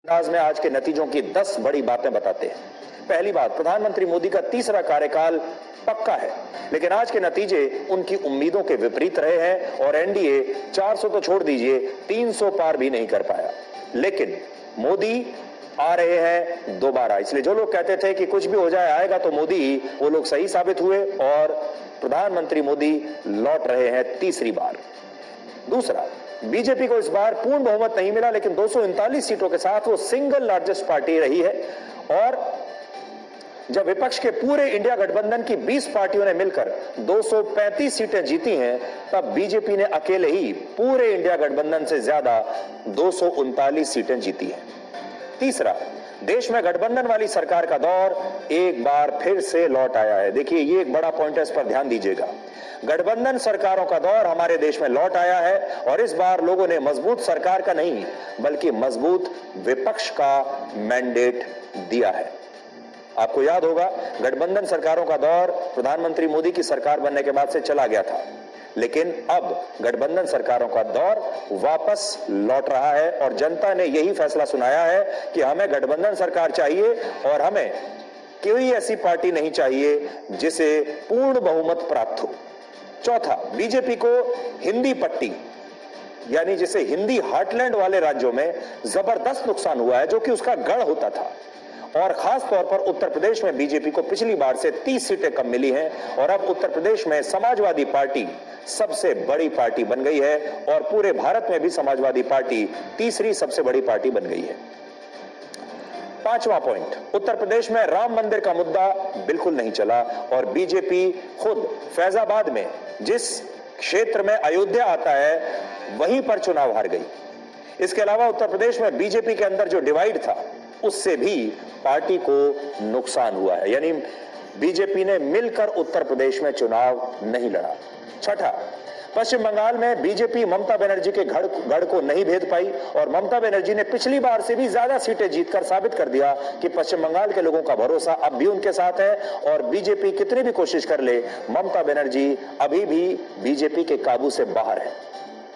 अंदाज में आज के नतीजों की 10 बड़ी बातें बताते हैं। पहली बात, प्रधानमंत्री मोदी का तीसरा कार्यकाल पक्का है, लेकिन आज के नतीजे उनकी उम्मीदों के विपरीत रहे हैं और एनडीए 400 तो छोड़ दीजिए 300 पार भी नहीं कर पाया। लेकिन मोदी आ रहे हैं दोबारा, इसलिए जो लोग कहते थे कि कुछ भी हो जाए आएगा तो मोदी ही, वो लोग सही साबित हुए और प्रधानमंत्री मोदी लौट रहे हैं तीसरी बार। दूसरा, बीजेपी को इस बार पूर्ण बहुमत नहीं मिला, लेकिन 239 सीटों के साथ वो सिंगल लार्जेस्ट पार्टी रही है और जब विपक्ष के पूरे इंडिया गठबंधन की 20 पार्टियों ने मिलकर 235 सीटें जीती हैं, तब बीजेपी ने अकेले ही पूरे इंडिया गठबंधन से ज्यादा 239 सीटें जीती हैं। तीसरा, देश में गठबंधन वाली सरकार का दौर एक बार फिर से लौट आया है। देखिए, ये एक बड़ा पॉइंट है, इस पर ध्यान दीजिएगा। गठबंधन सरकारों का दौर हमारे देश में लौट आया है और इस बार लोगों ने मजबूत सरकार का नहीं बल्कि मजबूत विपक्ष का मैंडेट दिया है। आपको याद होगा, गठबंधन सरकारों का दौर प्रधानमंत्री मोदी की सरकार बनने के बाद से चला गया था, लेकिन अब गठबंधन सरकारों का दौर वापस लौट रहा है और जनता ने यही फैसला सुनाया है कि हमें गठबंधन सरकार चाहिए और हमें कोई ऐसी पार्टी नहीं चाहिए जिसे पूर्ण बहुमत प्राप्त हो। चौथा, बीजेपी को हिंदी पट्टी यानी जिसे हिंदी हार्टलैंड वाले राज्यों में जबरदस्त नुकसान हुआ है, जो कि उसका गढ़ होता था, और खास तौर पर उत्तर प्रदेश में बीजेपी को पिछली बार से 30 सीटें कम मिली हैं और अब उत्तर प्रदेश में समाजवादी पार्टी सबसे बड़ी पार्टी बन गई है और पूरे भारत में भी समाजवादी पार्टी तीसरी सबसे बड़ी पार्टी बन गई है। पांचवा पॉइंट, उत्तर प्रदेश में राम मंदिर का मुद्दा बिल्कुल नहीं चला और बीजेपी खुद फैजाबाद में, जिस क्षेत्र में अयोध्या आता है, वहीं पर चुनाव हार गई। इसके अलावा उत्तर प्रदेश में बीजेपी के अंदर जो डिवाइड था, उससे भी पार्टी को नुकसान हुआ है, यानी बीजेपी ने मिलकर उत्तर प्रदेश में चुनाव नहीं लड़ा। छठा, पश्चिम बंगाल में बीजेपी ममता बनर्जी के गढ़ को नहीं भेद पाई और ममता बनर्जी ने पिछली बार से भी ज्यादा सीटें जीतकर साबित कर दिया कि पश्चिम बंगाल के लोगों का भरोसा अब भी उनके साथ है और बीजेपी कितनी भी कोशिश कर ले, ममता बनर्जी अभी भी बीजेपी के काबू से बाहर है।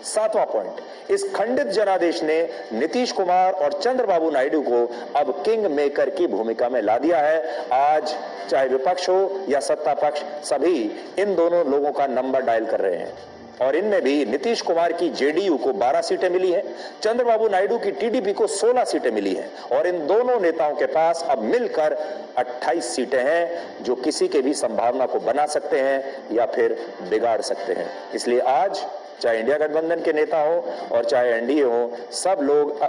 सातवां पॉइंट, इस खंडित जनादेश ने नीतीश कुमार और चंद्रबाबू नायडू को अब किंग मेकर की भूमिका में ला दिया है। आज चाहे विपक्ष हो या सत्ता पक्ष, सभी इन दोनों लोगों का नंबर डायल कर रहे हैं और इनमें भी नीतीश कुमार की जेडीयू को 12 सीटें मिली हैं, चंद्रबाबू नायडू की टीडीपी को 16 सीटें मिली हैं और इन दोनों नेताओं के पास अब मिलकर 28 सीटें हैं, जो किसी के भी संभावना को बना सकते हैं या फिर बिगाड़ सकते हैं। इसलिए आज चाहे इंडिया गठबंधन के नेता हो और चाहे एनडीए हो, सब लोग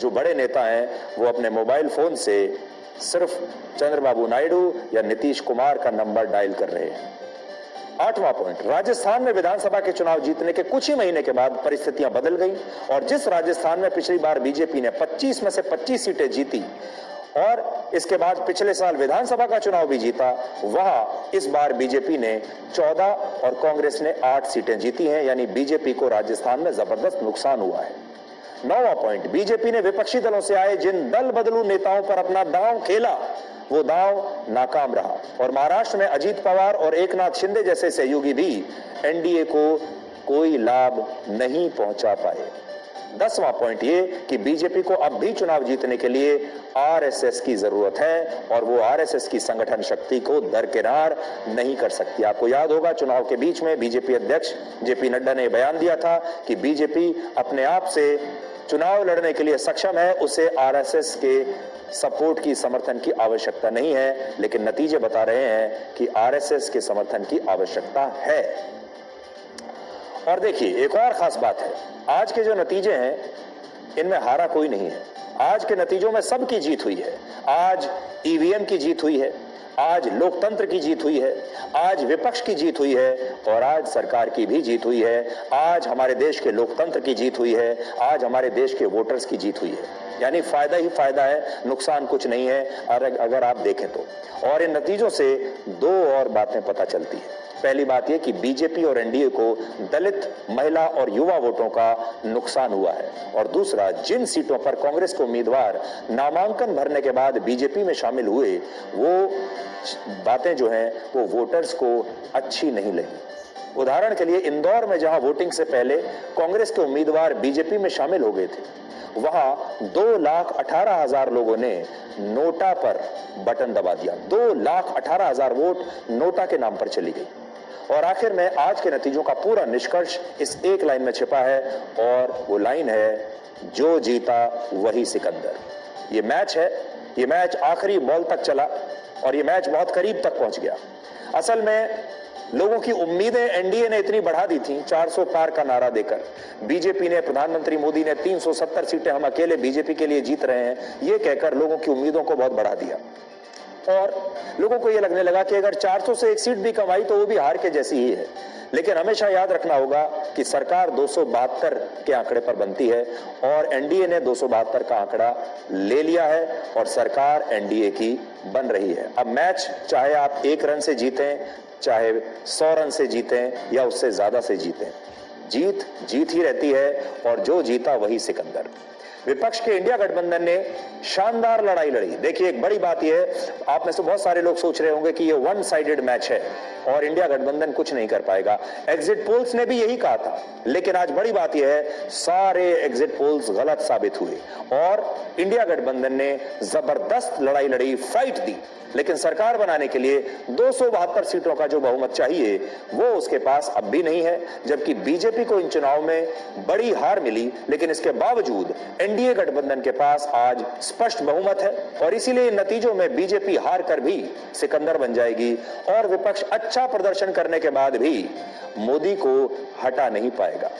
जो बड़े नेता हैं वो अपने मोबाइल फोन से सिर्फ चंद्रबाबू नायडू या नीतीश कुमार का नंबर डायल कर रहे हैं। आठवां पॉइंट, राजस्थान में विधानसभा के चुनाव जीतने के कुछ ही महीने के बाद परिस्थितियां बदल गई और जिस राजस्थान में पिछली बार बीजेपी ने 25 में से 25 सीटें जीती और इसके बाद पिछले साल विधानसभा का चुनाव भी जीता, वहां इस बार बीजेपी ने 14 और कांग्रेस ने 8 सीटें जीती हैं, यानी बीजेपी को राजस्थान में जबरदस्त नुकसान हुआ है। 9वां पॉइंट, बीजेपी ने विपक्षी दलों से आए जिन दल बदलू नेताओं पर अपना दांव खेला, वो दांव नाकाम रहा और महाराष्ट्र में अजीत पवार और एकनाथ शिंदे जैसे सहयोगी भी एनडीए को कोई लाभ नहीं पहुंचा पाए। 10वां पॉइंट ये कि बीजेपी को अब भी चुनाव जीतने के लिए आरएसएस की जरूरत है और वो आरएसएस की संगठन शक्ति को दरकिनार नहीं कर सकती। आपको याद होगा, चुनाव के बीच में बीजेपी अध्यक्ष जेपी नड्डा ने बयान दिया था कि बीजेपी अपने आप से चुनाव लड़ने के लिए सक्षम है, उसे आरएसएस के सपोर्ट की, समर्थन की आवश्यकता नहीं है, लेकिन नतीजे बता रहे हैं कि आरएसएस के समर्थन की आवश्यकता है। और देखिए, एक और खास बात है, आज के जो नतीजे हैं इनमें हारा कोई नहीं है। आज के नतीजों में सबकी जीत हुई है। आज ईवीएम की जीत हुई है, आज लोकतंत्र की जीत हुई है, आज विपक्ष की जीत हुई है और आज सरकार की भी जीत हुई है। आज हमारे देश के लोकतंत्र की जीत हुई है, आज हमारे देश के वोटर्स की जीत हुई है। यानी फायदा ही फायदा है, नुकसान कुछ नहीं है अगर आप देखें तो। और इन नतीजों से दो और बातें पता चलती है। पहली बात यह कि बीजेपी और एनडीए को दलित, महिला और युवा वोटों का नुकसान हुआ है और दूसरा, जिन सीटों पर कांग्रेस के उम्मीदवार नामांकन भरने के बाद बीजेपी में शामिल हुए, वो बातें जो हैं वो वोटर्स को अच्छी नहीं लगी। उदाहरण के लिए इंदौर में जहां वोटिंग से पहले कांग्रेस के उम्मीदवार बीजेपी में शामिल हो गए थे, वहां 2,18,000 लोगों ने नोटा पर बटन दबा दिया। 2,18,000 वोट नोटा के नाम पर चली गई। और आखिर में आज के नतीजों का पूरा निष्कर्ष इस एक लाइन में छिपा है, और वो लाइन है, जो जीता वही सिकंदर। ये मैच है, ये मैच आखिरी बॉल तक चला और ये मैच बहुत करीब तक पहुंच गया। असल में लोगों की उम्मीदें एनडीए ने इतनी बढ़ा दी थी 400 पार का नारा देकर। बीजेपी ने, प्रधानमंत्री मोदी ने 370 सीटें हम अकेले बीजेपी के लिए जीत रहे हैं, ये कहकर लोगों की उम्मीदों को बहुत बढ़ा दिया। और लोगों को यह लगने लगा कि अगर 400 से एक सीट भी कमाई तो वो भी हार के जैसी ही है। लेकिन हमेशा याद रखना होगा कि सरकार 272 के आंकड़े पर बनती है और एनडीए ने 272 का आंकड़ा ले लिया है और सरकार एनडीए की बन रही है। अब मैच चाहे आप 1 रन से जीतें, चाहे 100 रन से जीतें या उससे ज्यादा से जीतें, जीत जीत ही रहती है और जो जीता वही सिकंदर। विपक्ष के इंडिया गठबंधन ने शानदार लड़ाई लड़ी। देखिए, एक बड़ी बात यह है, आप में से बहुत सारे लोग सोच रहे होंगे कि ये वन साइडेड मैच है और इंडिया गठबंधन कुछ नहीं कर पाएगा। एग्जिट पोल्स ने भी यही कहा था, लेकिन आज बड़ी बात यह है, सारे एग्जिट पोल्स गलत साबित हुए और इंडिया गठबंधन ने जबरदस्त लड़ाई लड़ी, फाइट दी। लेकिन सरकार बनाने के लिए 272 सीटों का जो बहुमत चाहिए वो उसके पास अब भी नहीं है, जबकि बीजेपी को इन चुनाव में बड़ी हार मिली। लेकिन इसके बावजूद एनडीए गठबंधन के पास आज स्पष्ट बहुमत है और इसीलिए इन नतीजों में बीजेपी हार कर भी सिकंदर बन जाएगी और विपक्ष अच्छा प्रदर्शन करने के बाद भी मोदी को हटा नहीं पाएगा।